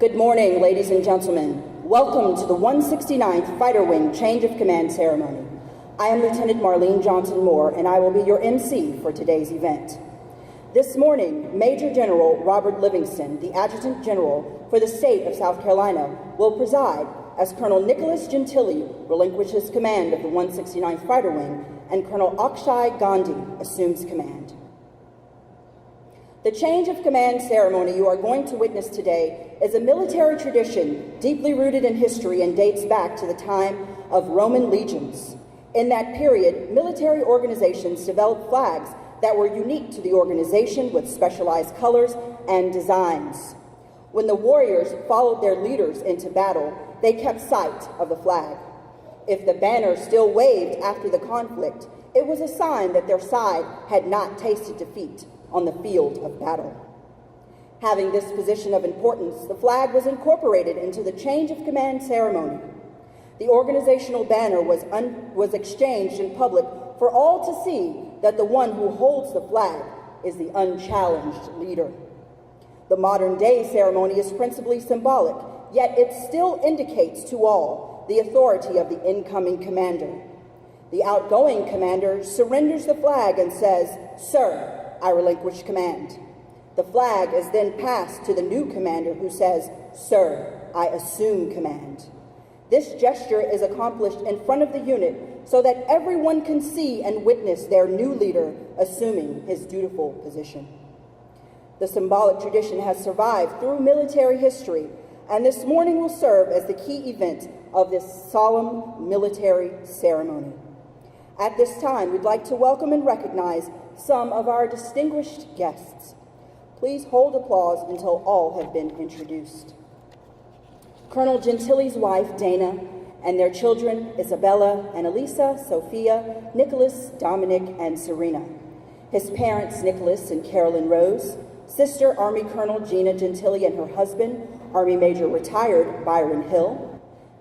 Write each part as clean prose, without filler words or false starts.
Good morning, ladies and gentlemen. Welcome to the 169th Fighter Wing Change of Command Ceremony. I am Lieutenant Marlene Johnson-Moore, and I will be your MC for today's event. This morning, Major General Robert Livingston, the Adjutant General for the state of South Carolina, will preside as Colonel Nicholas Gentile relinquishes command of the 169th Fighter Wing and Colonel Akshai Gandhi assumes command. The change of command ceremony you are going to witness today is a military tradition deeply rooted in history and dates back to the time of Roman legions. In that period, military organizations developed flags that were unique to the organization with specialized colors and designs. When the warriors followed their leaders into battle, they kept sight of the flag. If the banner still waved after the conflict, it was a sign that their side had not tasted defeat on the field of battle. Having this position of importance, the flag was incorporated into the change of command ceremony. The organizational banner was exchanged in public for all to see that the one who holds the flag is the unchallenged leader. The modern-day ceremony is principally symbolic, yet it still indicates to all the authority of the incoming commander. The outgoing commander surrenders the flag and says, "Sir, I relinquish command." The flag is then passed to the new commander who says, "Sir, I assume command." This gesture is accomplished in front of the unit so that everyone can see and witness their new leader assuming his dutiful position. The symbolic tradition has survived through military history, and this morning will serve as the key event of this solemn military ceremony. At this time, we'd like to welcome and recognize some of our distinguished guests. Please hold applause until all have been introduced. Colonel Gentile's wife, Dana, and their children, Isabella and Elisa, Sophia, Nicholas, Dominic, and Serena. His parents, Nicholas and Carolyn Rose, sister Army Colonel Gina Gentile and her husband, Army Major retired Byron Hill,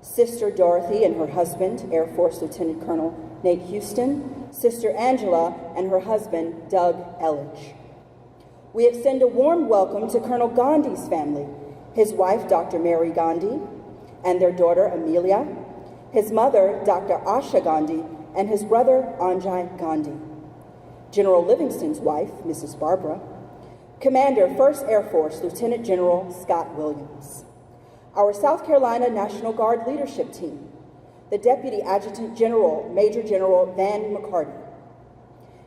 sister Dorothy and her husband, Air Force Lieutenant Colonel Nate Houston, sister Angela and her husband, Doug Elledge. We extend a warm welcome to Colonel Gandhi's family, his wife, Dr. Mary Gandhi, and their daughter, Amelia, his mother, Dr. Akshai Gandhi, and his brother, Akshai Gandhi. General Livingston's wife, Mrs. Barbara, Commander, 1st Air Force, Lieutenant General Scott Williams. Our South Carolina National Guard leadership team, the Deputy Adjutant General, Major General Van McCarty,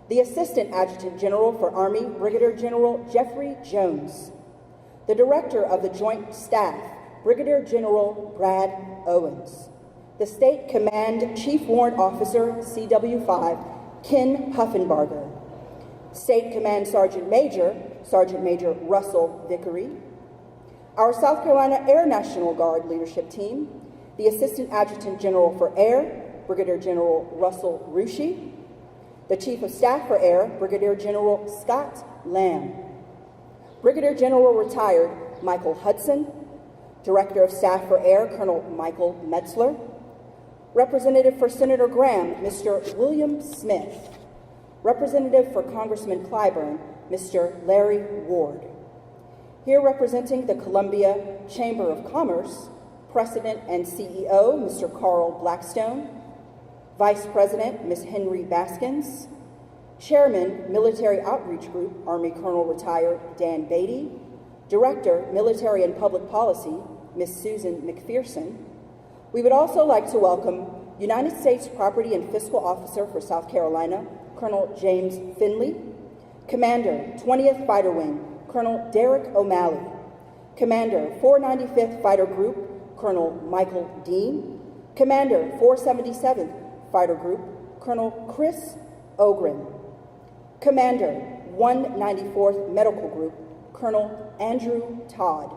the Assistant Adjutant General for Army, Brigadier General Jeffrey Jones, the Director of the Joint Staff, Brigadier General Brad Owens, the State Command Chief Warrant Officer, CW5, Ken Huffenbarger, State Command Sergeant Major Russell Vickery, our South Carolina Air National Guard leadership team, the Assistant Adjutant General for Air, Brigadier General Russell Rushi, the Chief of Staff for Air, Brigadier General Scott Lamb, Brigadier General Retired Michael Hudson, Director of Staff for Air, Colonel Michael Metzler, Representative for Senator Graham, Mr. William Smith, Representative for Congressman Clyburn, Mr. Larry Ward. Here representing the Columbia Chamber of Commerce, President and CEO, Mr. Carl Blackstone, Vice President, Ms. Henry Baskins, Chairman, Military Outreach Group, Army Colonel Retired Dan Beatty, Director, Military and Public Policy, Ms. Susan McPherson. We would also like to welcome United States Property and Fiscal Officer for South Carolina, Colonel James Finley, Commander, 20th Fighter Wing, Colonel Derek O'Malley, Commander, 495th Fighter Group, Colonel Michael Dean, Commander, 477th Fighter Group, Colonel Chris Ogren, Commander, 194th Medical Group, Colonel Andrew Todd,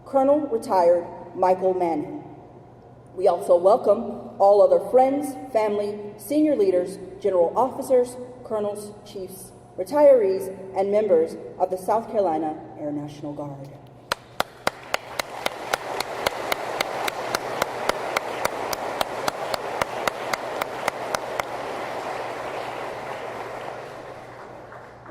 Colonel Retired Michael Manning. We also welcome all other friends, family, senior leaders, general officers, colonels, chiefs, retirees, and members of the South Carolina Air National Guard.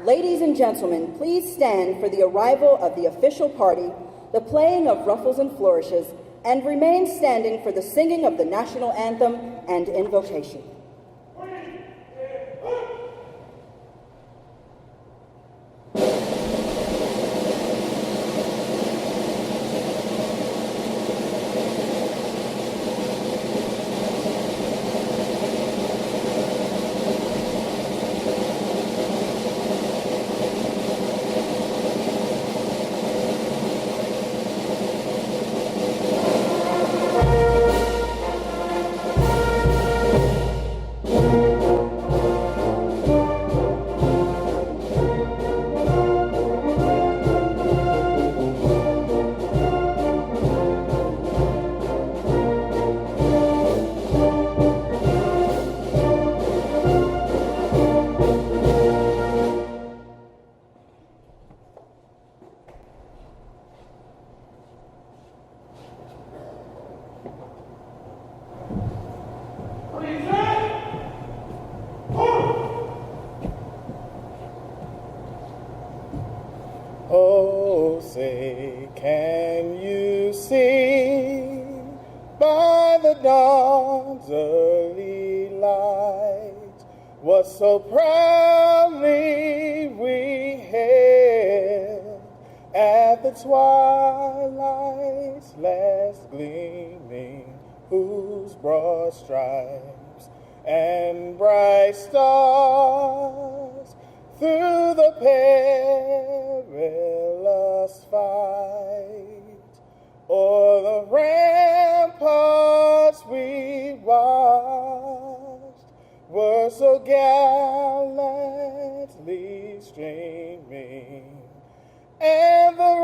Ladies and gentlemen, please stand for the arrival of the official party the playing of ruffles and flourishes, and remain standing for the singing of the national anthem and invocation. Oh, say, can you see by the dawn's early light what so proudly we hailed at the twilight's last gleaming, whose broad stripes and bright stars through the perilous fight o'er the ramparts we watched were so gallantly streaming, and the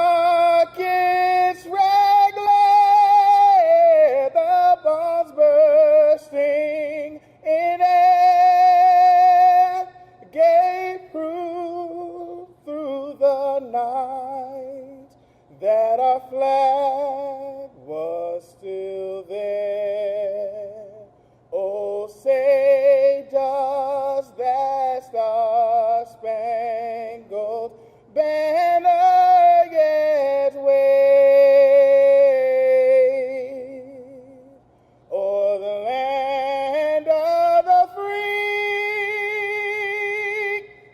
rockets' red glare, the bombs bursting in air, gave proof through the night that our flag was still there. Oh, say, does that star-spangled banner yet wave o'er the land of the free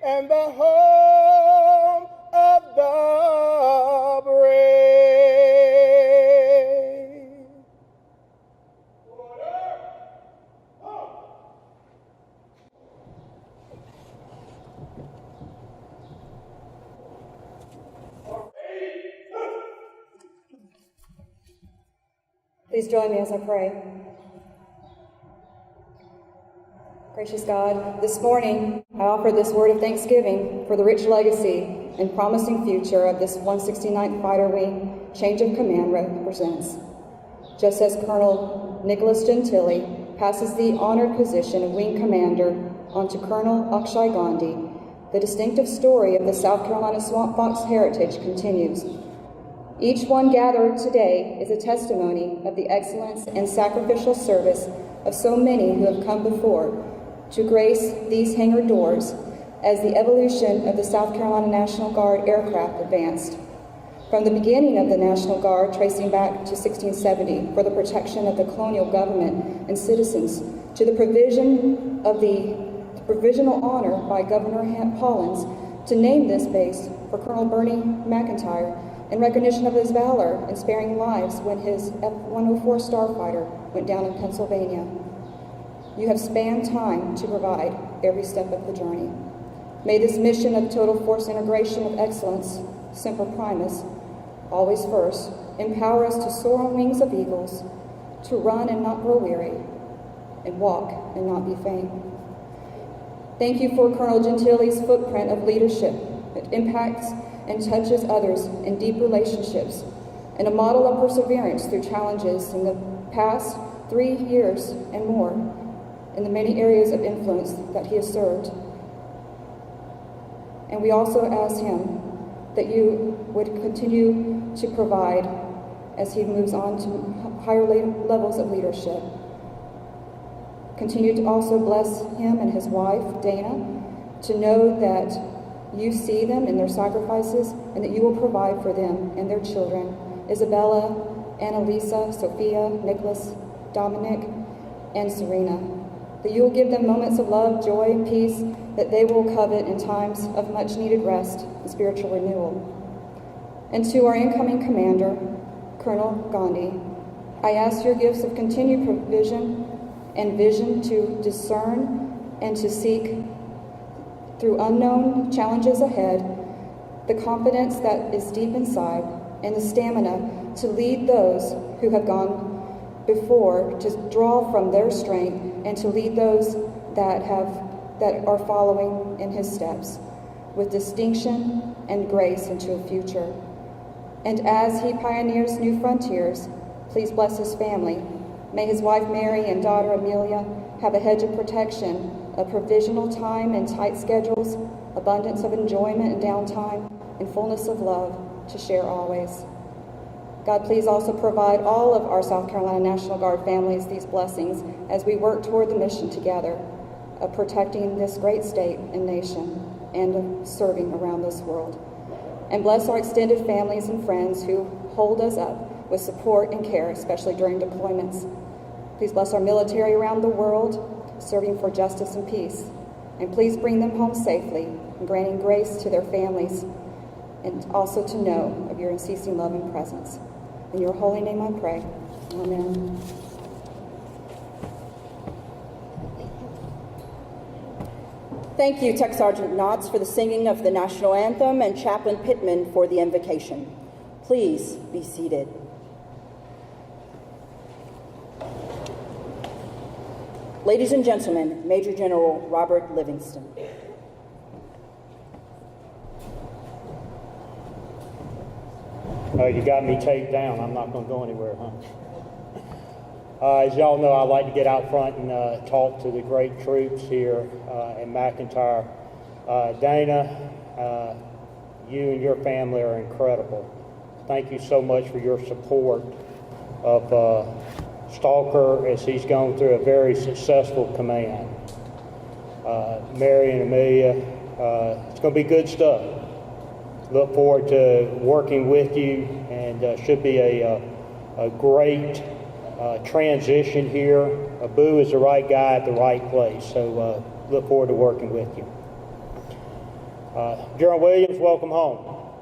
and the home of the brave? Please join me as I pray. Gracious God, this morning I offer this word of thanksgiving for the rich legacy and promising future of this 169th Fighter Wing change of command represents. Just as Colonel Nicholas Gentile passes the honored position of Wing Commander onto Colonel Akshai Gandhi, the distinctive story of the South Carolina Swamp Fox heritage continues. Each one gathered today is a testimony of the excellence and sacrificial service of so many who have come before to grace these hangar doors as the evolution of the South Carolina National Guard aircraft advanced. From the beginning of the National Guard, tracing back to 1670 for the protection of the colonial government and citizens, to the provision of the provisional honor by Governor Hollins to name this base for Colonel Bernie McEntire in recognition of his valor in sparing lives when his F-104 Starfighter went down in Pennsylvania. You have spanned time to provide every step of the journey. May this mission of total force integration of excellence, Semper Primus, always first, empower us to soar on wings of eagles, to run and not grow weary, and walk and not be faint. Thank you for Colonel Gentile's footprint of leadership that impacts and touches others in deep relationships, and a model of perseverance through challenges in the past 3 years and more in the many areas of influence that he has served. And we also ask him that you would continue to provide as he moves on to higher levels of leadership. Continue to also bless him and his wife, Dana, to know that you see them in their sacrifices and that you will provide for them and their children, Isabella, Annalisa, Sophia, Nicholas, Dominic, and Serena. That you will give them moments of love, joy, and peace that they will covet in times of much needed rest and spiritual renewal. And to our incoming commander, Colonel Gandhi, I ask your gifts of continued provision and vision to discern and to seek through unknown challenges ahead, the confidence that is deep inside, and the stamina to lead those who have gone before, to draw from their strength, and to lead those that are following in his steps with distinction and grace into a future. And as he pioneers new frontiers, please bless his family. May his wife Mary and daughter Amelia have a hedge of protection, a provisional time and tight schedules, abundance of enjoyment and downtime, and fullness of love to share always. God, please also provide all of our South Carolina National Guard families these blessings as we work toward the mission together of protecting this great state and nation and of serving around this world. And bless our extended families and friends who hold us up with support and care, especially during deployments. Please bless our military around the world, serving for justice and peace. And please bring them home safely, and granting grace to their families, and also to know of your unceasing love and presence. In your holy name I pray. Amen. Thank you, Tech Sergeant Knotts, for the singing of the national anthem, and Chaplain Pittman for the invocation. Please be seated. Ladies and gentlemen, Major General Robert Livingston. You got me taped down. I'm not going to go anywhere, huh? As y'all know, I like to get out front and talk to the great troops here in McEntire. Dana, you and your family are incredible. Thank you so much for your support of Stalker as he's gone through a very successful command. Mary and Amelia, it's going to be good stuff. Look forward to working with you, and should be a great transition here. Boo is the right guy at the right place, so look forward to working with you. General Williams, welcome home.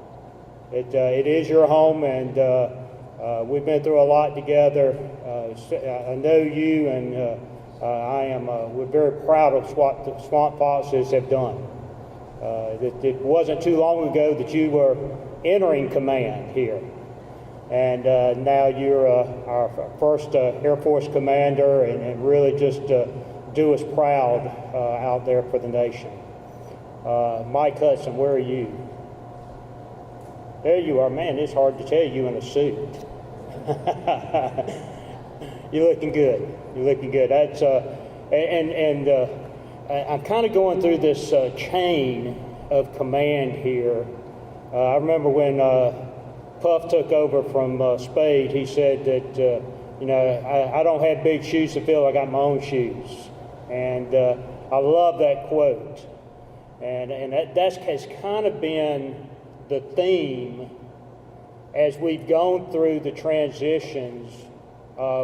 It is your home, and we've been through a lot together. I know you, and we're very proud of what the Swamp Foxes have done. It wasn't too long ago that you were entering command here. And now you're our first Air Force commander, and really just do us proud out there for the nation. Mike Hudson, where are you? There you are. Man, it's hard to tell you in a suit. You're looking good. You're looking good. That's I'm kind of going through this chain of command here. I remember when Puff took over from Spade, he said that, I don't have big shoes to fill, I got my own shoes. And I love that quote. And that has kind of been the theme as we've gone through the transitions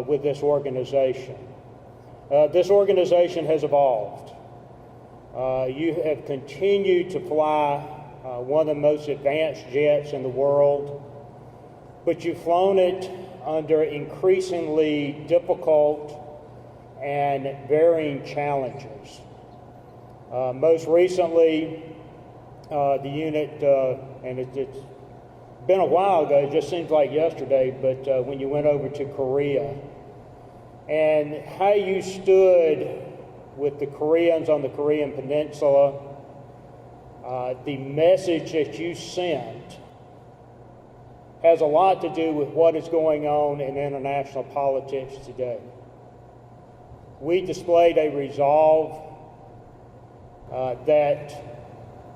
with this organization. This organization has evolved. You have continued to fly one of the most advanced jets in the world, but you've flown it under increasingly difficult and varying challenges. Most recently, the unit, and it's been a while ago, it just seems like yesterday, but when you went over to Korea, and how you stood with the Koreans on the Korean Peninsula, the message that you sent has a lot to do with what is going on in international politics today. We displayed a resolve that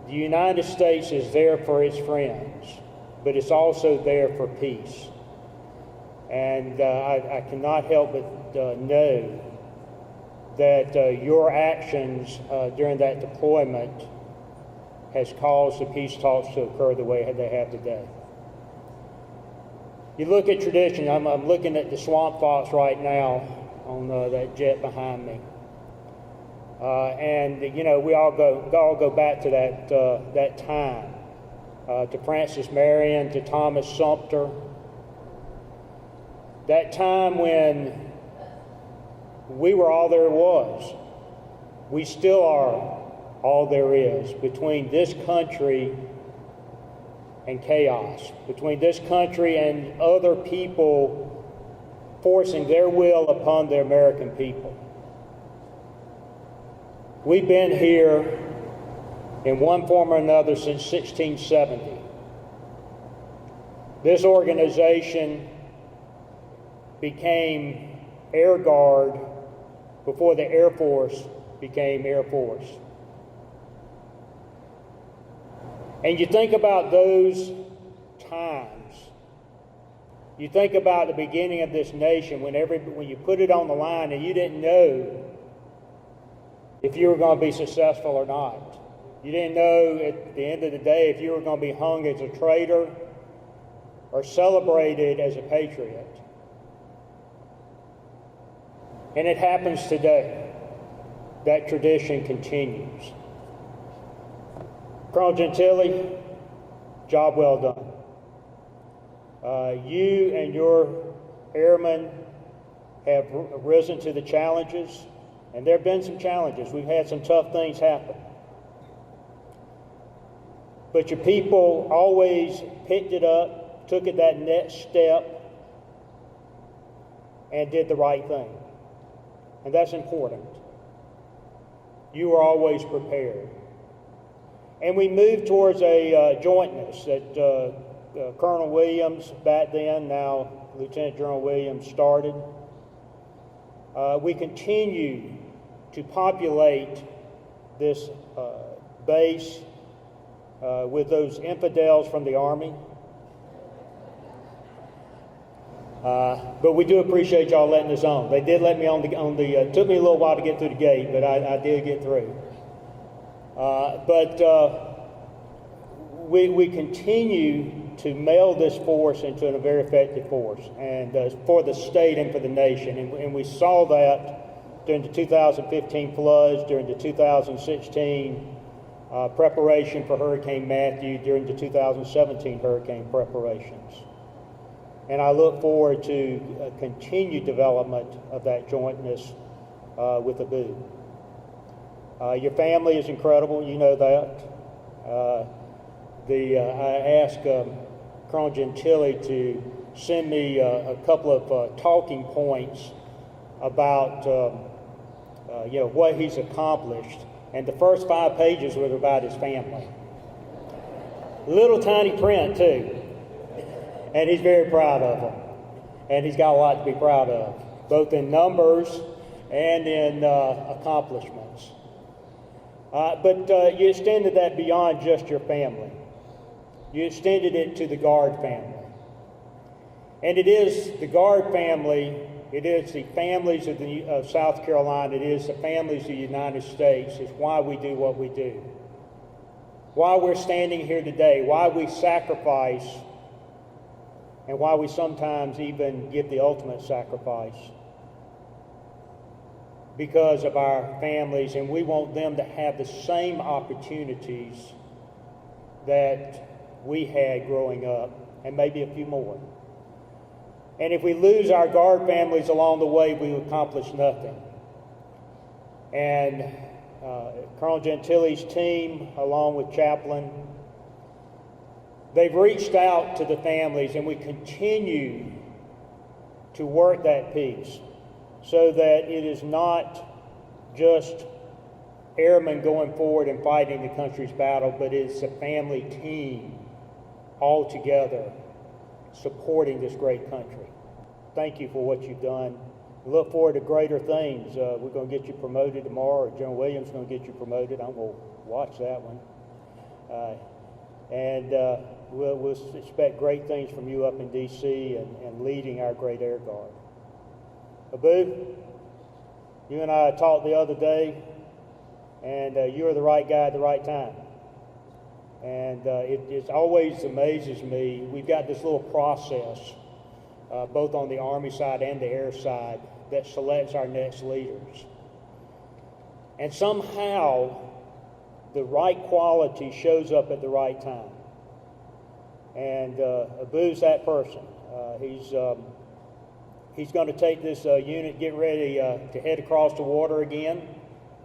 the United States is there for its friends, but it's also there for peace. And I cannot help but know that your actions during that deployment has caused the peace talks to occur the way they have today. You look at tradition. I'm looking at the Swamp Fox right now on that jet behind me. And you know, we all go back to that time, to Francis Marion, to Thomas Sumter. That time when we were all there was. We still are all there is between this country and chaos, between this country and other people forcing their will upon the American people. We've been here in one form or another since 1670. This organization became Air Guard before the Air Force became Air Force. And you think about those times. You think about the beginning of this nation when you put it on the line and you didn't know if you were going to be successful or not. You didn't know at the end of the day if you were going to be hung as a traitor or celebrated as a patriot. And it happens today. That tradition continues. Colonel Gentile, job well done. You and your airmen have risen to the challenges, and there have been some challenges. We've had some tough things happen. But your people always picked it up, took it that next step, and did the right thing. And that's important. You were always prepared. And we moved towards a jointness that Colonel Williams, back then, now Lieutenant General Williams, started. We continue to populate this base with those infidels from the Army. But we do appreciate y'all letting us on. They did let me on the it took me a little while to get through the gate, but I did get through. We continue to meld this force into a very effective force, and for the state and for the nation. And we saw that during the 2015 floods, during the 2016 preparation for Hurricane Matthew, during the 2017 hurricane preparations. And I look forward to continued development of that jointness with the BOO. Your family is incredible, you know that. I asked Colonel Gentile to send me a couple of talking points about what he's accomplished, and the first 5 pages were about his family. Little tiny print too, and he's very proud of them, and he's got a lot to be proud of, both in numbers and in accomplishments. But you extended that beyond just your family. You extended it to the Guard family. And it is the Guard family, it is the families of South Carolina, it is the families of the United States. It's why we do what we do. Why we're standing here today, why we sacrifice, and why we sometimes even give the ultimate sacrifice. Because of our families, and we want them to have the same opportunities that we had growing up, and maybe a few more. And if we lose our Guard families along the way, we accomplish nothing. And Colonel Gentile's team, along with Chaplain, they've reached out to the families, and we continue to work that piece so that it is not just airmen going forward and fighting the country's battle, but it's a family team all together supporting this great country. Thank you for what you've done. We look forward to greater things. We're going to get you promoted tomorrow, or General Williams is going to get you promoted. I'm going to watch that one. We'll expect great things from you up in D.C. and leading our great Air Guard. Abu, you and I talked the other day, and you were the right guy at the right time. And it always amazes me. We've got this little process, both on the Army side and the air side, that selects our next leaders. And somehow, the right quality shows up at the right time. And Abu's that person. He's going to take this unit, get ready to head across the water again.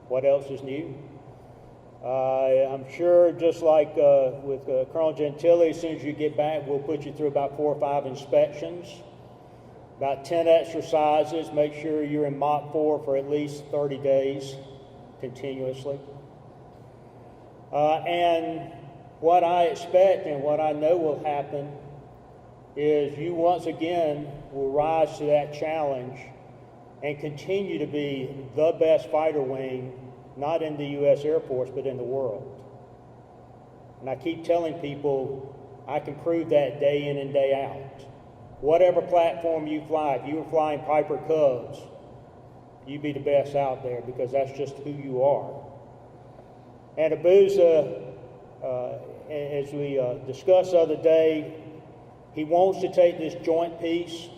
What else is new? I'm sure, just like with Colonel Gentile, as soon as you get back, we'll put you through about 4 or 5 inspections, about 10 exercises. Make sure you're in Mach 4 for at least 30 days continuously. And what I expect and what I know will happen is you once again will rise to that challenge and continue to be the best fighter wing, not in the U.S. Air Force, but in the world. And I keep telling people I can prove that day in and day out. Whatever platform you fly, if you were flying Piper Cubs, you be the best out there, because that's just who you are. And Abu's, as we discussed the other day, he wants to take this joint piece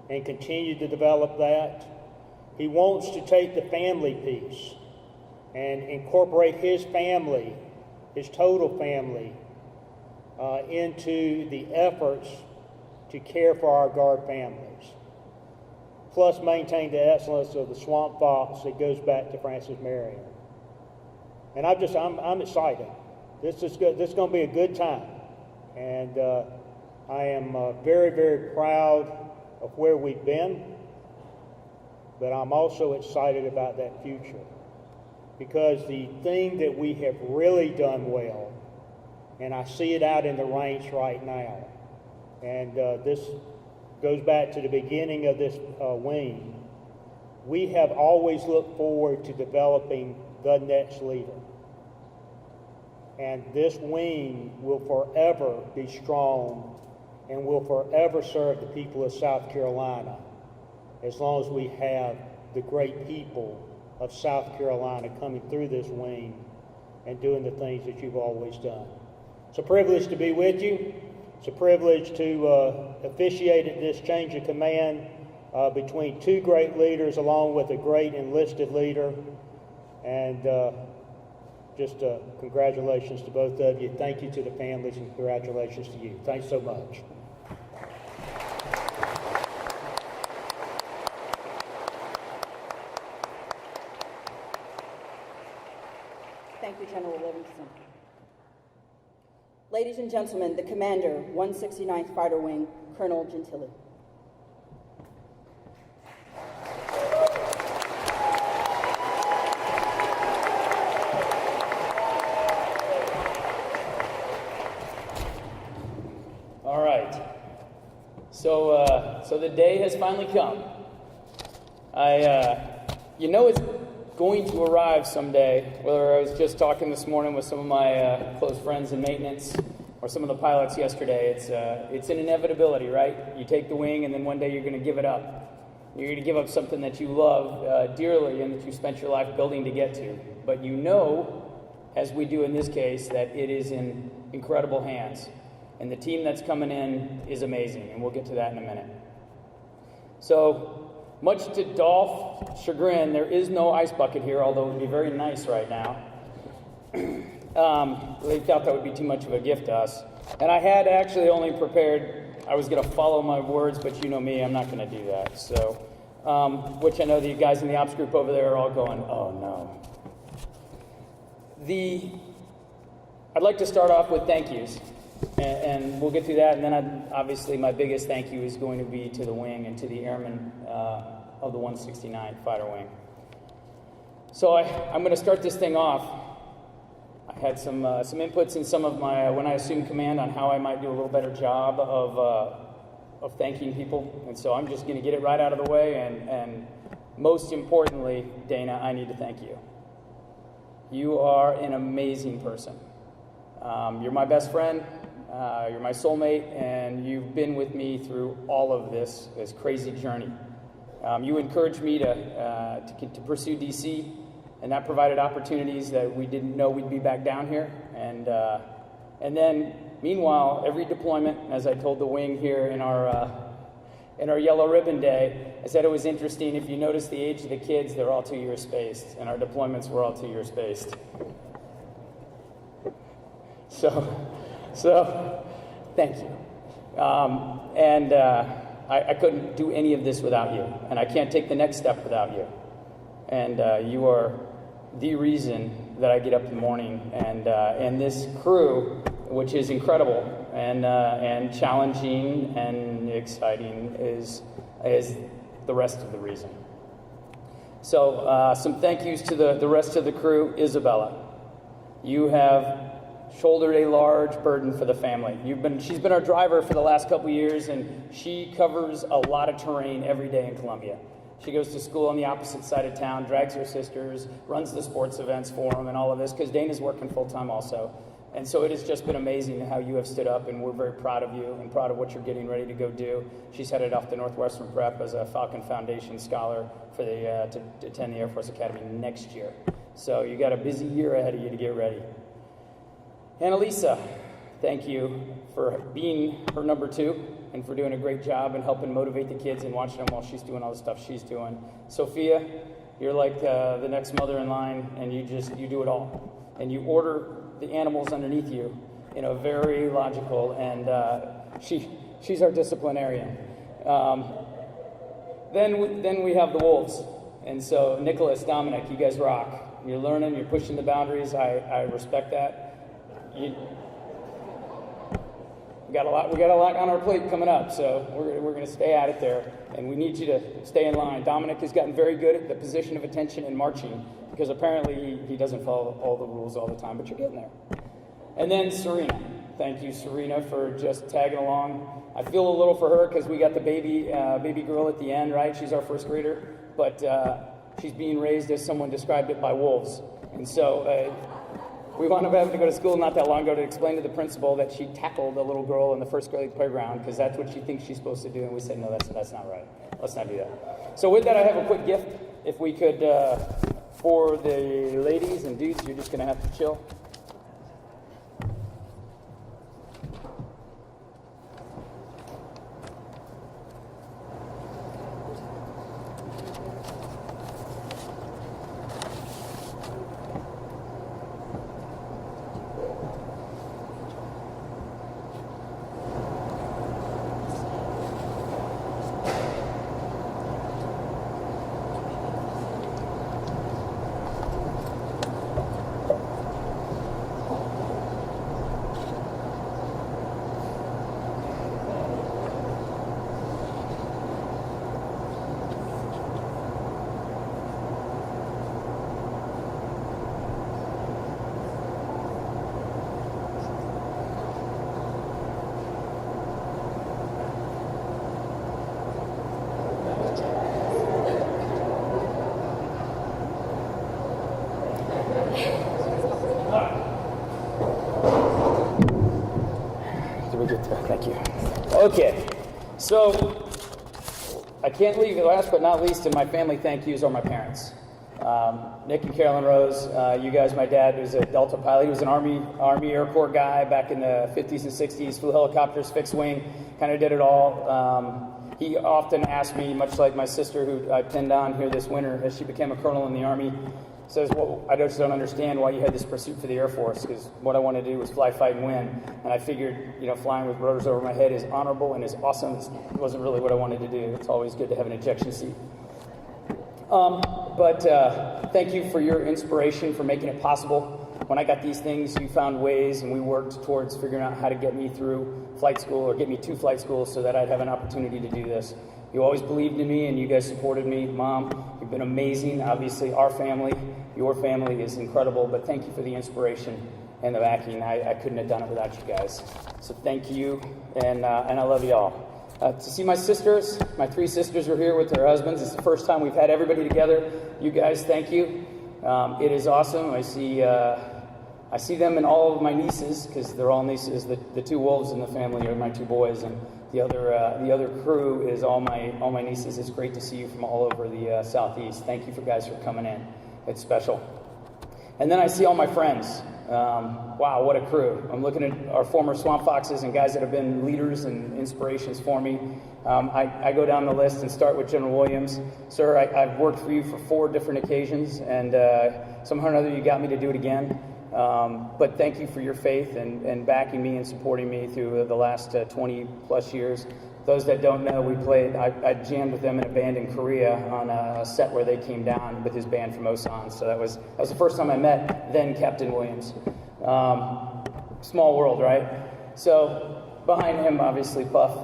and continue to develop that. He wants to take the family piece and incorporate his family, his total family, into the efforts to care for our Guard families, plus maintain the excellence of the Swamp Fox that goes back to Francis Marion. And I'm excited. This is good. This is going to be a good time, and I am very, very proud of where we've been, but I'm also excited about that future, because the thing that we have really done well, and I see it out in the ranks right now, and this goes back to the beginning of this wing, we have always looked forward to developing the next leader. And this wing will forever be strong and will forever serve the people of South Carolina, as long as we have the great people of South Carolina coming through this wing and doing the things that you've always done. It's a privilege to be with you. It's a privilege to officiate at this change of command between 2 great leaders along with a great enlisted leader. And just congratulations to both of you. Thank you to the families, and congratulations to you. Thanks so much. Thank you, General Livingston. Ladies and gentlemen, the Commander, 169th Fighter Wing, Colonel Gentile. All right. So the day has finally come. You know it's going to arrive someday, whether I was just talking this morning with some of my close friends in maintenance or some of the pilots yesterday. It's an inevitability, right? You take the wing and then one day you're going to give it up. You're going to give up something that you love dearly and that you spent your life building to get to. But you know, as we do in this case, that it is in incredible hands. And the team that's coming in is amazing, and we'll get to that in a minute. So, much to Dolph's chagrin, there is no ice bucket here, although it would be very nice right now. They thought that would be too much of a gift to us. And I had actually only prepared, I was going to follow my words, but you know me, I'm not going to do that. So, which I know the guys in the ops group over there are all going, oh no. I'd like to start off with thank yous. And we'll get through that, and then obviously my biggest thank you is going to be to the wing and to the Airmen of the 169th Fighter Wing. So I'm going to start this thing off. I had some inputs in some of my, when I assumed command, on how I might do a little better job of thanking people, and so I'm just going to get it right out of the way, and most importantly, Dana, I need to thank you. You are an amazing person. You're my best friend. You're my soulmate, and you've been with me through all of this crazy journey. You encouraged me to pursue DC, and that provided opportunities that we didn't know we'd be back down here. And And then, meanwhile, every deployment, as I told the wing here in our Yellow Ribbon Day, I said it was interesting. If you notice the age of the kids, they're all 2 years spaced, and our deployments were all 2 years spaced. So thank you. I couldn't do any of this without you, and I can't take the next step without you. And you are the reason that I get up in the morning, and this crew, which is incredible and challenging and exciting, is the rest of the reason. So some thank yous to the rest of the crew. Isabella, you have shouldered a large burden for the family. She's been our driver for the last couple years, and she covers a lot of terrain every day in Columbia. She goes to school on the opposite side of town, drags her sisters, runs the sports events for them, and all of this, because Dana's working full-time also. And so it has just been amazing how you have stood up, and we're very proud of you and proud of what you're getting ready to go do. She's headed off to Northwestern Prep as a Falcon Foundation scholar for to attend the Air Force Academy next year. So you got a busy year ahead of you to get ready. Annalisa, thank you for being her number 2 and for doing a great job and helping motivate the kids and watching them while she's doing all the stuff she's doing. Sophia, you're like the next mother in line, and you do it all. And you order the animals underneath you in a very logical, and she's our disciplinarian. Then we have the wolves. And so Nicholas, Dominic, you guys rock. You're learning, you're pushing the boundaries. I respect that. We got a lot on our plate coming up, so we're going to stay at it there, and we need you to stay in line. Dominic has gotten very good at the position of attention and marching, because apparently he doesn't follow all the rules all the time, but you're getting there. And then Serena. Thank you, Serena, for just tagging along. I feel a little for her because we got the baby girl at the end, right? She's our first grader, but she's being raised, as someone described it, by wolves. And so we wound up having to go to school not that long ago to explain to the principal that she tackled a little girl in the first grade playground because that's what she thinks she's supposed to do. And we said, no, that's not right. Let's not do that. So with that, I have a quick gift. If we could, for the ladies and dudes, you're just going to have to chill. Thank you. Okay, so I can't leave it last but not least in my family thank yous are my parents. Nick and Carolyn Rose, you guys, my dad was a Delta pilot. He was an Army Air Corps guy back in the 50s and 60s, flew helicopters, fixed wing, kind of did it all. He often asked me, much like my sister who I pinned on here this winter as she became a colonel in the Army, says, well, I just don't understand why you had this pursuit for the Air Force, because what I want to do was fly, fight, and win. And I figured, flying with rotors over my head is honorable and is awesome. It wasn't really what I wanted to do. It's always good to have an ejection seat. But thank you for your inspiration, for making it possible. When I got these things, you found ways, and we worked towards figuring out how to get me through flight school or get me to flight school so that I'd have an opportunity to do this. You always believed in me, and you guys supported me. Mom, you've been amazing. Obviously, our family, your family is incredible, but thank you for the inspiration and the backing. I couldn't have done it without you guys. So thank you, and I love you all. To see my sisters, my 3 sisters are here with their husbands. It's the first time we've had everybody together. You guys, thank you. It is awesome. I see them and all of my nieces, because they're all nieces. The 2 wolves in the family are my 2 boys, and the other crew is all my nieces. It's great to see you from all over the Southeast. Thank you for guys for coming in. It's special. And then I see all my friends. Wow, what a crew. I'm looking at our former Swamp Foxes and guys that have been leaders and inspirations for me. I go down the list and start with General Williams. Sir, I've worked for you for 4 different occasions, and somehow or another you got me to do it again. But thank you for your faith and backing me and supporting me through the last 20 plus years. Those that don't know, I jammed with them in a band in Korea on a set where they came down with his band from S.C.A.N.G. So that was the first time I met then Captain Williams. Small world, right? So behind him, obviously, Puff.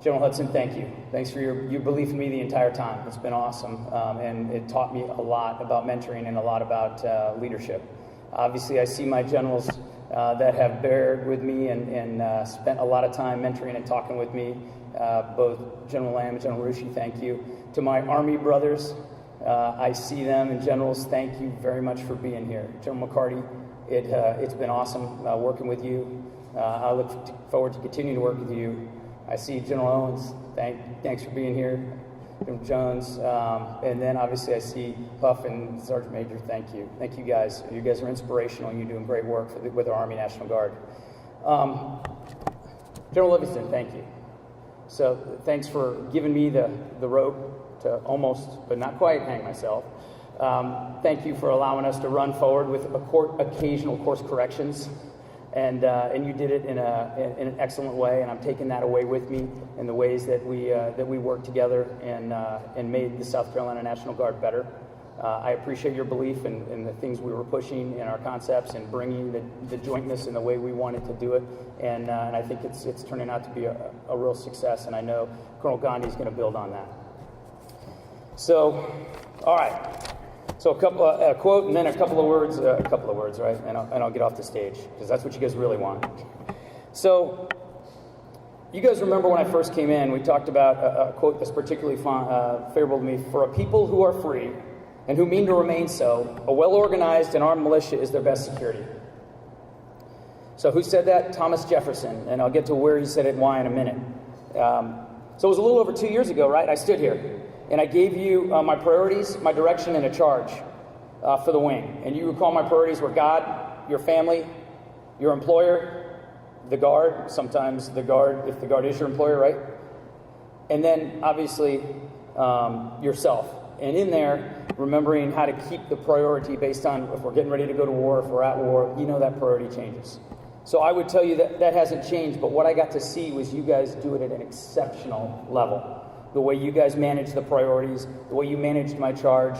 General Hudson, thank you. Thanks for your belief in me the entire time. It's been awesome, and it taught me a lot about mentoring and a lot about leadership. Obviously, I see my generals that have bared with me and spent a lot of time mentoring and talking with me, both General Lamb and General Rushi, thank you. To my Army brothers, I see them, and generals, thank you very much for being here. General McCarty, it's been awesome working with you. I look forward to continuing to work with you. I see General Owens, thanks for being here. General Jones, and then obviously I see Puff and Sergeant Major, thank you. Thank you guys. You guys are inspirational, and you're doing great work with our Army National Guard. General Livingston, thank you. So thanks for giving me the rope to almost, but not quite, hang myself. Thank you for allowing us to run forward with occasional course corrections. And you did it in an excellent way, and I'm taking that away with me in the ways that we worked together and made the South Carolina National Guard better. I appreciate your belief in the things we were pushing in our concepts and bringing the jointness in the way we wanted to do it, and I think it's turning out to be a real success, and I know Colonel Gandhi is going to build on that. So, all right. So a quote and then a couple of words, right? And I'll get off the stage because that's what you guys really want. So you guys remember when I first came in, we talked about a quote that's particularly favorable to me. For a people who are free and who mean to remain so, a well-organized and armed militia is their best security. So who said that? Thomas Jefferson. And I'll get to where he said it and why in a minute. So it was a little over 2 years ago, right? I stood here. And I gave you my priorities, my direction, and a charge for the wing. And you recall my priorities were God, your family, your employer, the Guard, sometimes the Guard, if the Guard is your employer, right? And then, obviously, yourself. And in there, remembering how to keep the priority based on if we're getting ready to go to war, if we're at war, you know that priority changes. So I would tell you that hasn't changed, but what I got to see was you guys do it at an exceptional level. The way you guys managed the priorities, the way you managed my charge,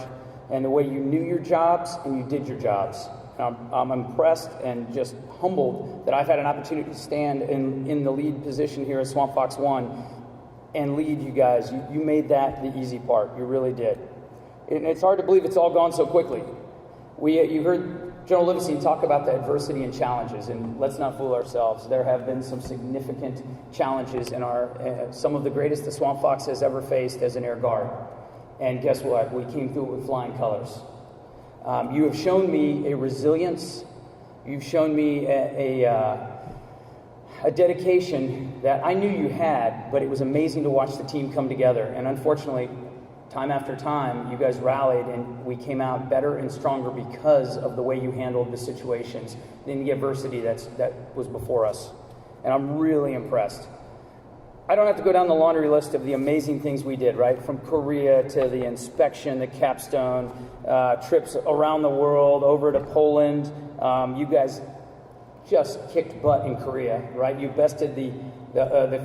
and the way you knew your jobs and you did your jobs. I'm impressed and just humbled that I've had an opportunity to stand in the lead position here at Swamp Fox 1 and lead you guys. You made that the easy part. You really did. And it's hard to believe it's all gone so quickly. You heard General Livingston talk about the adversity and challenges, and let's not fool ourselves. There have been some significant challenges in some of the greatest the Swamp Fox has ever faced as an Air Guard. And guess what? We came through it with flying colors. You have shown me a resilience. You've shown me a dedication that I knew you had, but it was amazing to watch the team come together. And unfortunately, time after time, you guys rallied, and we came out better and stronger because of the way you handled the situations and the adversity that was before us. And I'm really impressed. I don't have to go down the laundry list of the amazing things we did, right? From Korea to the inspection, the capstone, trips around the world, over to Poland. You guys just kicked butt in Korea, right? You bested the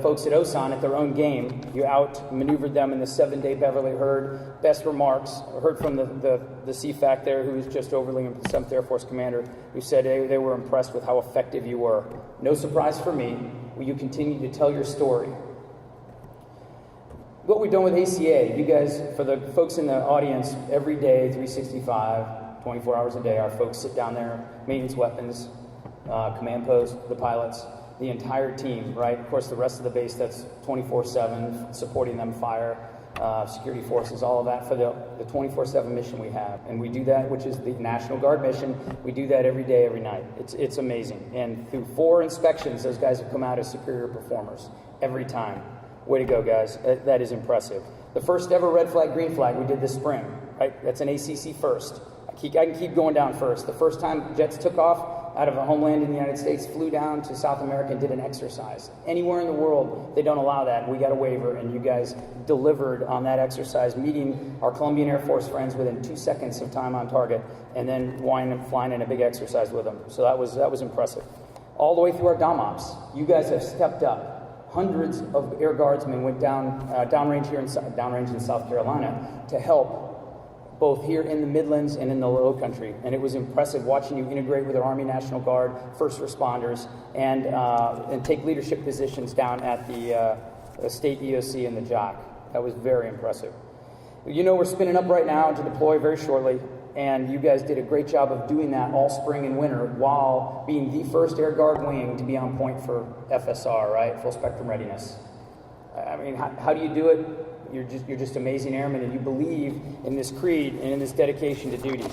folks at S.C.A.N.G at their own game. You outmaneuvered them in the 7-day Beverly Herd. Best remarks. I heard from the CFAC there, who was just overly 7th Air Force commander, who said they were impressed with how effective you were. No surprise for me. Will you continue to tell your story? What we've done with ACA, you guys, for the folks in the audience, every day, 365, 24 hours a day, our folks sit down there, maintenance weapons, command post, the pilots, the entire team, right? Of course, the rest of the base, that's 24/7, supporting them, fire, security forces, all of that for the 24/7 mission we have. And we do that, which is the National Guard mission. We do that every day, every night. It's amazing. And through 4 inspections, those guys have come out as superior performers every time. Way to go, guys. That is impressive. The first ever red flag, green flag we did this spring, right? That's an ACC first. I can keep going down first. The first time jets took off, out of a homeland in the United States, flew down to South America and did an exercise. Anywhere in the world, they don't allow that. We got a waiver, and you guys delivered on that exercise, meeting our Colombian Air Force friends within 2 seconds of time on target, and then flying in a big exercise with them. So that was impressive. All the way through our DOM-ops, you guys have stepped up. Hundreds of Air Guardsmen went downrange in South Carolina to help, both here in the Midlands and in the Low Country. And it was impressive watching you integrate with our Army National Guard, first responders, and take leadership positions down at the state EOC and the JOC. That was very impressive. You know, we're spinning up right now to deploy very shortly, and you guys did a great job of doing that all spring and winter while being the first Air Guard wing to be on point for FSR, right? Full spectrum readiness. I mean, how do you do it? You're just amazing airmen, and you believe in this creed and in this dedication to duty.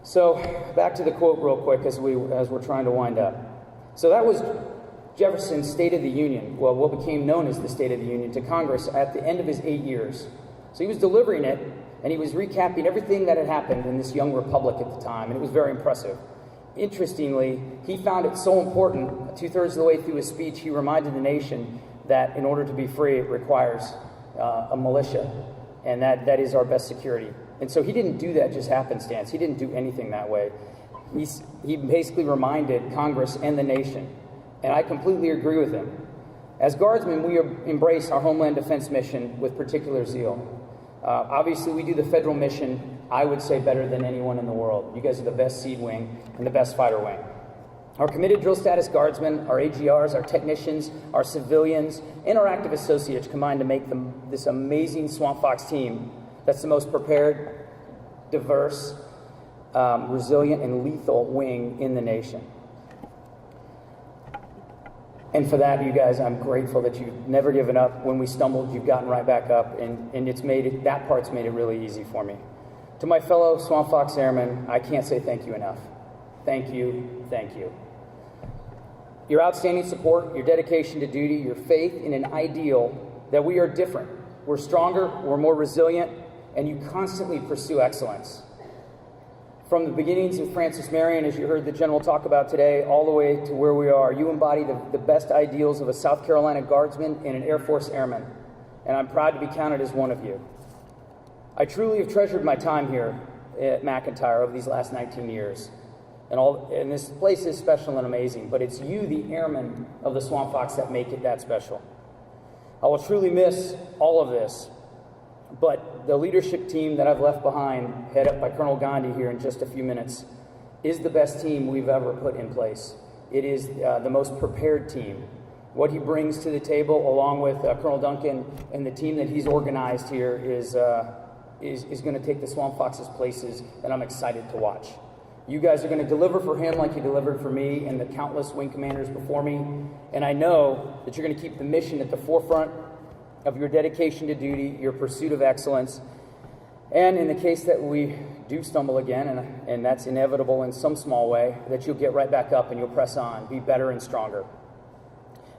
So back to the quote real quick as we're trying to wind up. So that was Jefferson's State of the Union, well, what became known as the State of the Union, to Congress at the end of his 8 years. So he was delivering it, and he was recapping everything that had happened in this young republic at the time, and it was very impressive. Interestingly, he found it so important, 2/3 of the way through his speech, he reminded the nation that in order to be free, it requires a militia, and that is our best security. And so he didn't do that just happenstance. He didn't do anything that way. He basically reminded Congress and the nation, and I completely agree with him. As Guardsmen, we embrace our Homeland Defense mission with particular zeal. Obviously, we do the federal mission, I would say, better than anyone in the world. You guys are the best SEAD wing and the best fighter wing. Our committed drill status Guardsmen, our AGRs, our technicians, our civilians, and our active associates combine to make this amazing Swamp Fox team that's the most prepared, diverse, resilient, and lethal wing in the nation. And for that, you guys, I'm grateful that you've never given up. When we stumbled, you've gotten right back up, and that part's made it really easy for me. To my fellow Swamp Fox Airmen, I can't say thank you enough. Thank you, thank you. Your outstanding support, your dedication to duty, your faith in an ideal that we are different. We're stronger, we're more resilient, and you constantly pursue excellence. From the beginnings of Francis Marion, as you heard the General talk about today, all the way to where we are, you embody the best ideals of a South Carolina Guardsman and an Air Force Airman, and I'm proud to be counted as one of you. I truly have treasured my time here at McEntire over these last 19 years. And this place is special and amazing, but it's you, the airmen of the Swamp Fox, that make it that special. I will truly miss all of this, but the leadership team that I've left behind, head up by Colonel Gandhi here in just a few minutes, is the best team we've ever put in place. It is the most prepared team. What he brings to the table, along with Colonel Duncan and the team that he's organized here, is going to take the Swamp Fox's places that I'm excited to watch. You guys are going to deliver for him like you delivered for me and the countless wing commanders before me. And I know that you're going to keep the mission at the forefront of your dedication to duty, your pursuit of excellence. And in the case that we do stumble again, and that's inevitable in some small way, that you'll get right back up and you'll press on, be better and stronger.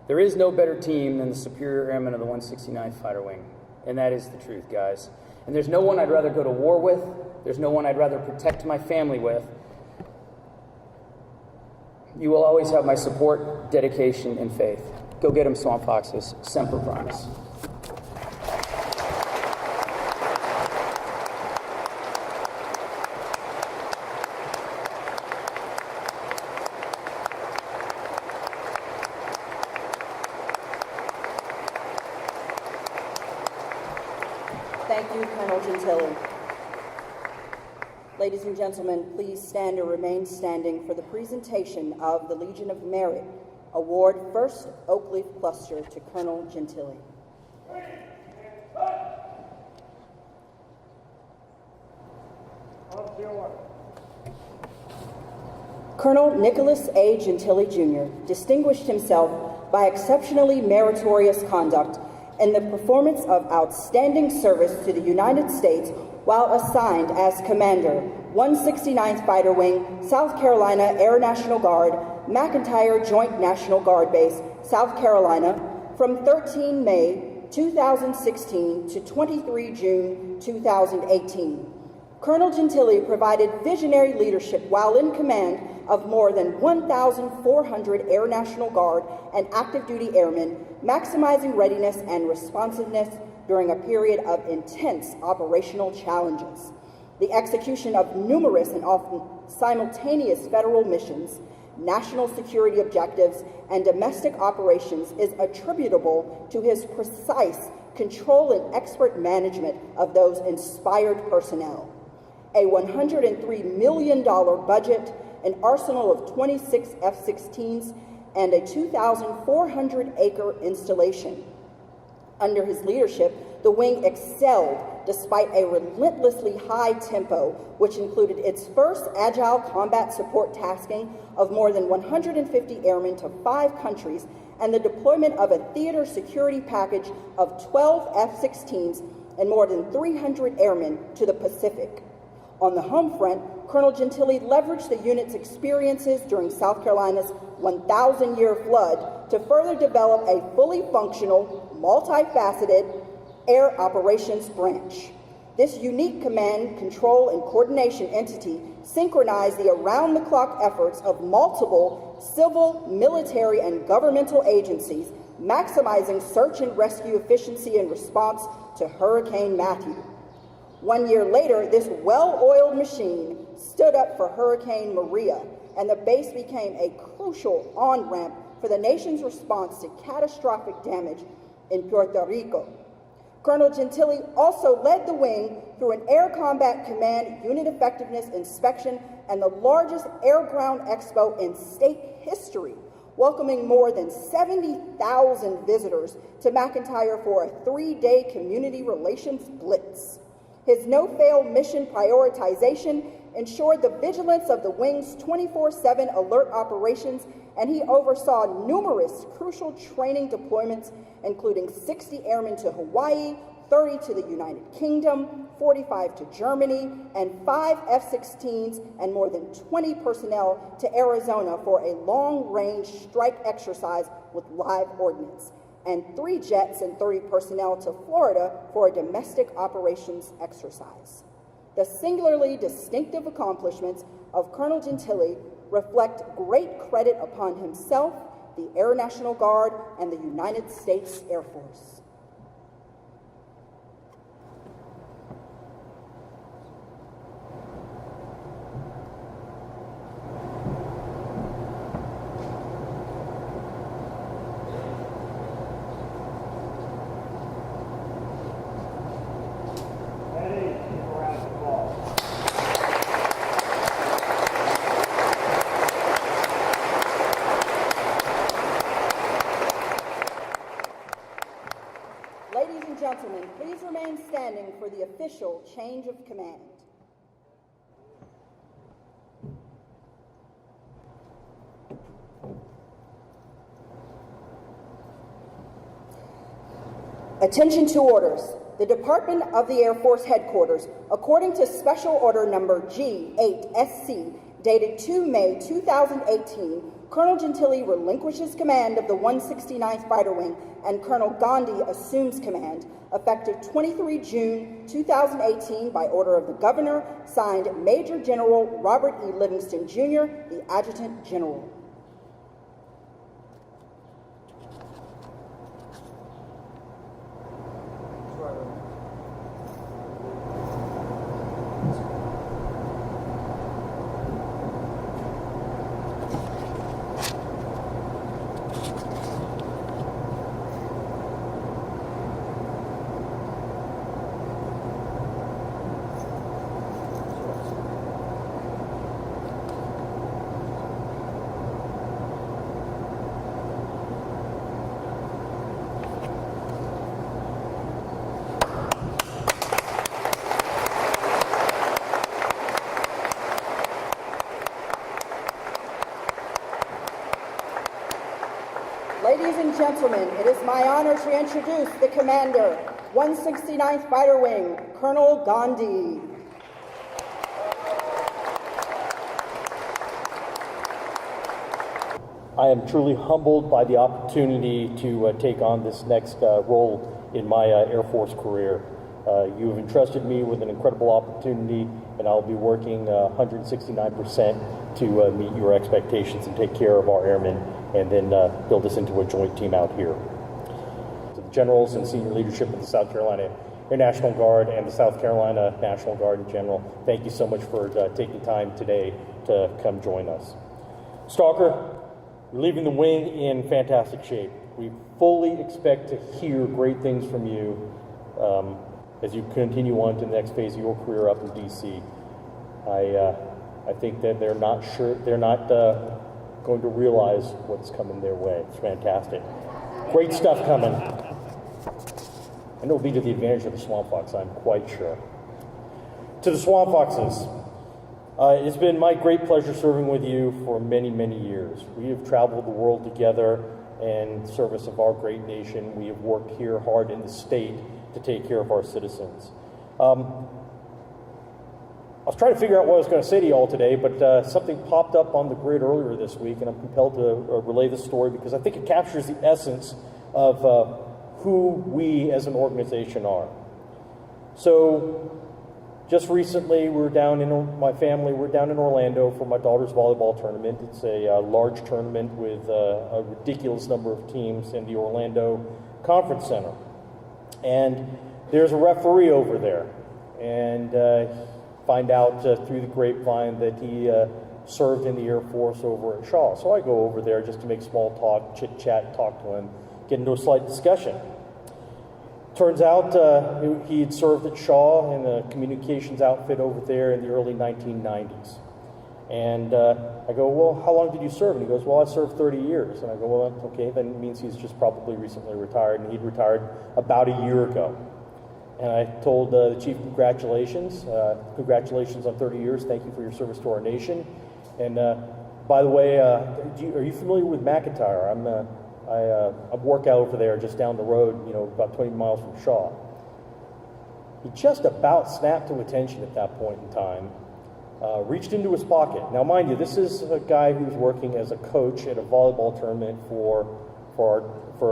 There is no better team than the superior airmen of the 169th Fighter Wing. And that is the truth, guys. And there's no one I'd rather go to war with. There's no one I'd rather protect my family with. You will always have my support, dedication, and faith. Go get them, Swamp Foxes. Semper Primus. Thank you, Colonel Gentile. Ladies and gentlemen, please stand or remain standing for the presentation of the Legion of Merit Award, First Oak Leaf Cluster, to Colonel Gentile. Colonel Nicholas A. Gentile Jr. distinguished himself by exceptionally meritorious conduct in the performance of outstanding service to the United States while assigned as Commander, 169th Fighter Wing, South Carolina Air National Guard, McEntire Joint National Guard Base, South Carolina, from 13 May 2016 to 23 June 2018. Colonel Gentili provided visionary leadership while in command of more than 1,400 Air National Guard and active duty airmen, maximizing readiness and responsiveness during a period of intense operational challenges. The execution of numerous and often simultaneous federal missions, national security objectives, and domestic operations is attributable to his precise control and expert management of those inspired personnel. A $103 million budget, an arsenal of 26 F-16s, and a 2,400-acre installation. Under his leadership, the wing excelled despite a relentlessly high tempo, which included its first agile combat support tasking of more than 150 airmen to 5 countries and the deployment of a theater security package of 12 F-16s and more than 300 airmen to the Pacific. On the home front, Colonel Gentili leveraged the unit's experiences during South Carolina's 1,000-year flood to further develop a fully functional, multifaceted Air Operations Branch. This unique command, control, and coordination entity synchronized the around-the-clock efforts of multiple civil, military, and governmental agencies, maximizing search and rescue efficiency in response to Hurricane Matthew. 1 year later, this well-oiled machine stood up for Hurricane Maria, and the base became a crucial on-ramp for the nation's response to catastrophic damage in Puerto Rico. Colonel Gentili also led the wing through an Air Combat Command unit effectiveness inspection and the largest air-ground expo in state history, welcoming more than 70,000 visitors to McEntire for a 3-day community relations blitz. His no-fail mission prioritization ensured the vigilance of the wing's 24/7 alert operations, and he oversaw numerous crucial training deployments, including 60 airmen to Hawaii, 30 to the United Kingdom, 45 to Germany, and 5 F-16s and more than 20 personnel to Arizona for a long-range strike exercise with live ordnance, and 3 jets and 30 personnel to Florida for a domestic operations exercise. The singularly distinctive accomplishments of Colonel Gentili reflect great credit upon himself, the Air National Guard, and the United States Air Force. Ladies and gentlemen, please remain standing for the official change of command. Attention to orders. The Department of the Air Force Headquarters, according to Special Order Number G8SC, dated 2 May 2018, Colonel Gentili relinquishes command of the 169th Fighter Wing and Colonel Gandhi assumes command, effective 23 June 2018 by order of the Governor, signed Major General Robert E. Livingston, Jr., the Adjutant General. Ladies and gentlemen, it is my honor to introduce the commander, 169th Fighter Wing, Colonel Gandhi. I am truly humbled by the opportunity to take on this next role in my Air Force career. You have entrusted me with an incredible opportunity, and I'll be working 169% to meet your expectations and take care of our airmen, and then build us into a joint team out here. To the generals and senior leadership of the South Carolina Air National Guard and the South Carolina National Guard in general, thank you so much for taking time today to come join us. Stalker, you're leaving the wing in fantastic shape. We fully expect to hear great things from you as you continue on to the next phase of your career up in D.C. I think that they're not going to realize what's coming their way. It's fantastic. Great stuff coming. And it'll be to the advantage of the Swamp Fox, I'm quite sure. To the Swamp Foxes, it's been my great pleasure serving with you for many, many years. We have traveled the world together in service of our great nation. We have worked here hard in the state to take care of our citizens. I was trying to figure out what I was going to say to you all today, but something popped up on the grid earlier this week, and I'm compelled to relay this story because I think it captures the essence of who we as an organization are. So, just recently, my family, we're down in Orlando for my daughter's volleyball tournament. It's a large tournament with a ridiculous number of teams in the Orlando Conference Center. And there's a referee over there, and find out through the grapevine that he served in the Air Force over at Shaw. So I go over there just to make small talk, chit-chat, talk to him, get into a slight discussion. Turns out he had served at Shaw in the communications outfit over there in the early 1990s. And I go, well, how long did you serve? And he goes, well, I served 30 years. And I go, well, okay, then it means he's just probably recently retired. And he'd retired about a year ago. And I told the chief, congratulations. Congratulations on 30 years. Thank you for your service to our nation. And by the way, are you familiar with McEntire? I work out over there just down the road, about 20 miles from Shaw. He just about snapped to attention at that point in time, reached into his pocket. Now, mind you, this is a guy who's working as a coach at a volleyball tournament for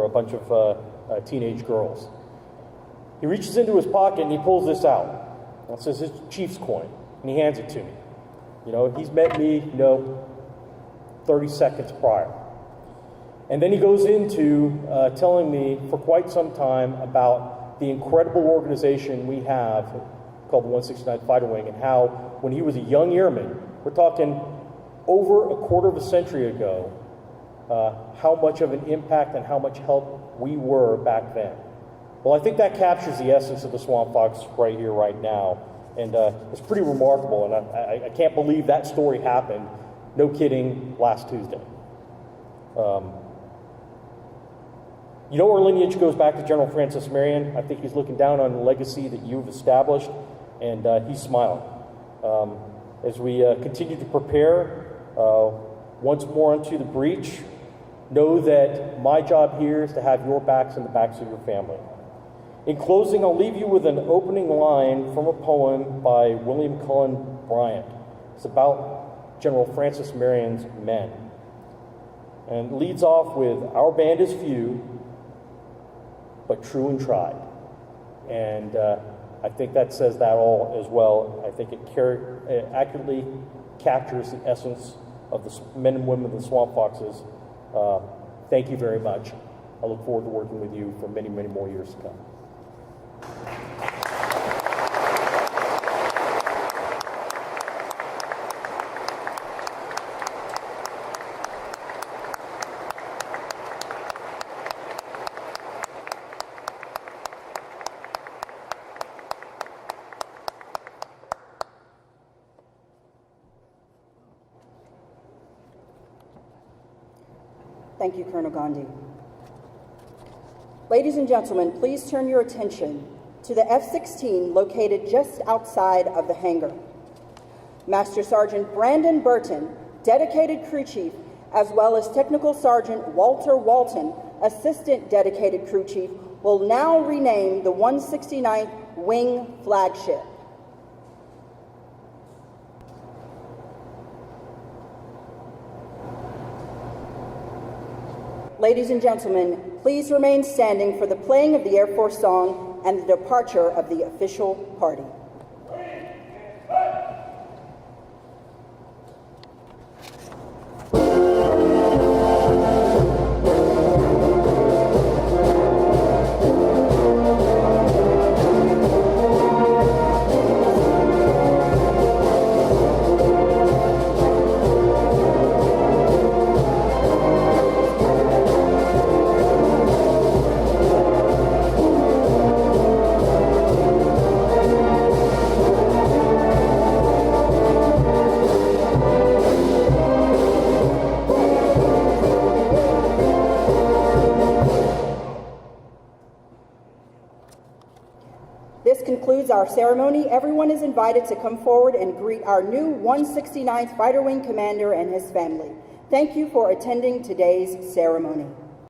a bunch of teenage girls. He reaches into his pocket and he pulls this out. It says it's Chief's coin, and he hands it to me. He's met me, 30 seconds prior. And then he goes into telling me for quite some time about the incredible organization we have called the 169th Fighter Wing, and how when he was a young airman, we're talking over a quarter of a century ago, how much of an impact and how much help we were back then. Well, I think that captures the essence of the Swamp Fox right here, right now. And it's pretty remarkable, and I can't believe that story happened, no kidding, last Tuesday. Our lineage goes back to General Francis Marion. I think he's looking down on the legacy that you've established, and he's smiling. As we continue to prepare once more onto the breach, know that my job here is to have your backs and the backs of your family. In closing, I'll leave you with an opening line from a poem by William Cullen Bryant. It's about General Francis Marion's men. And it leads off with, "Our band is few, but true and tried." And I think that says that all as well. I think it accurately captures the essence of the men and women of the Swamp Foxes. Thank you very much. I look forward to working with you for many, many more years to come. Thank you, Colonel Gandhi. Ladies and gentlemen, please turn your attention to the F-16 located just outside of the hangar. Master Sergeant Brandon Burton, dedicated crew chief, as well as Technical Sergeant Walter Walton, assistant dedicated crew chief, will now rename the 169th Wing flagship. Ladies and gentlemen, please remain standing for the playing of the Air Force song, and the departure of the official party. This concludes our ceremony. Everyone is invited to come forward and greet our new 169th Fighter Wing Commander and his family. Thank you for attending today's ceremony.